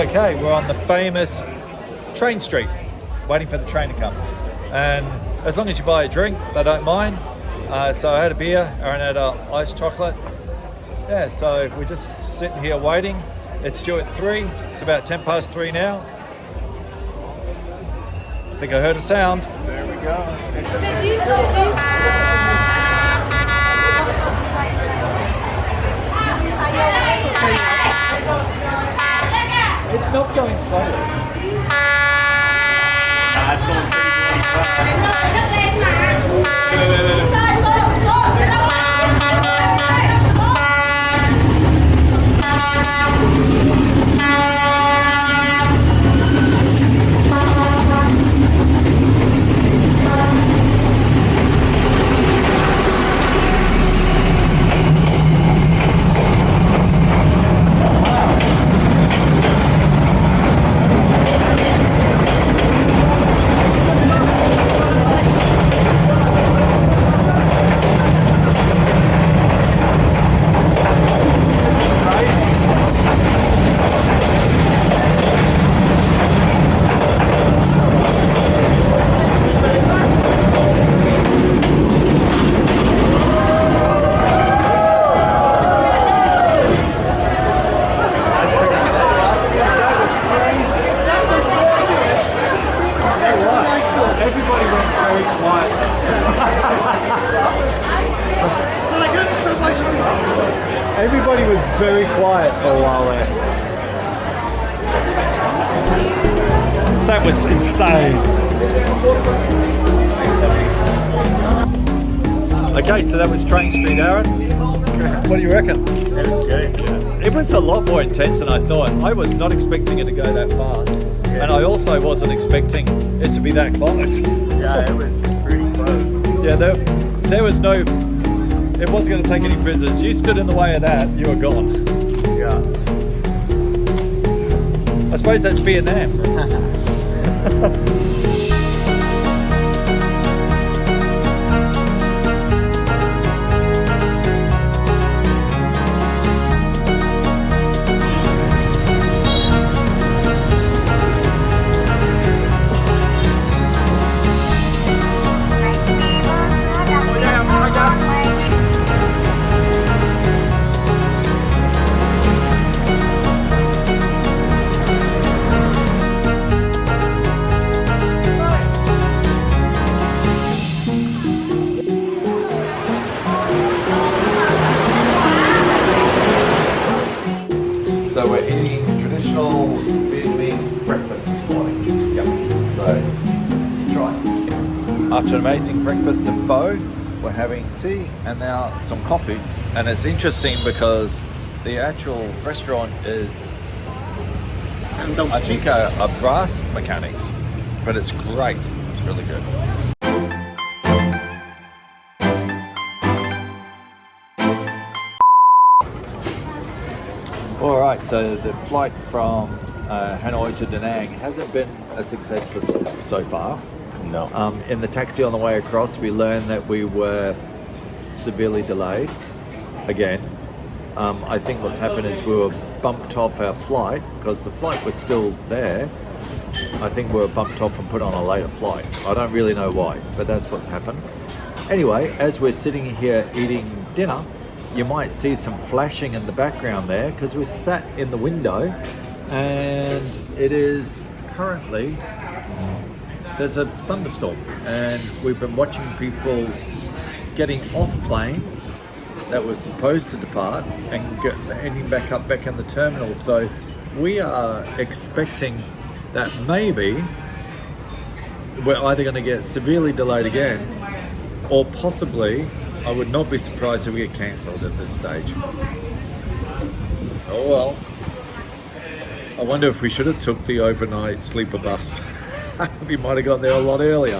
Okay, we're on the famous Train Street, waiting for the train to come. And as long as you buy a drink, they don't mind. So I had a beer, Aaron had an iced chocolate. Yeah, so we're just sitting here waiting. It's due at 3, it's about 10 past 3 now. I think I heard a sound. There we go. It's not going slowly. It's going pretty fast. Everybody was very quiet for a while there. That was insane. Okay, so that was Train Street, Aaron. What do you reckon? That was good, yeah. It was a lot more intense than I thought. I was not expecting it to go that fast. Yeah. And I also wasn't expecting it to be that close. Yeah, it was pretty close. Yeah, there was no... It wasn't going to take any prisoners. You stood in the way of that, you were gone. Yeah. I suppose that's Vietnam. So we're eating traditional Vietnamese breakfast this morning. Yep. So let's try. After an amazing breakfast of pho, we're having tea and now some coffee. And it's interesting because the actual restaurant is, I think, a brass mechanics, but it's great. It's really good. Alright, so the flight from Hanoi to Da Nang hasn't been a success so far. No. In the taxi on the way across, we learned that we were severely delayed again. I think what's happened is we were bumped off our flight because the flight was still there. I think we were bumped off and put on a later flight. I don't really know why, but that's what's happened. Anyway, as we're sitting here eating dinner, you might see some flashing in the background there because we sat in the window and it is currently, there's a thunderstorm and we've been watching people getting off planes that was supposed to depart and ending back in the terminal. So we are expecting that maybe we're either going to get severely delayed again or possibly, I would not be surprised if we get cancelled at this stage. Oh well. I wonder if we should have took the overnight sleeper bus. We might have got there a lot earlier.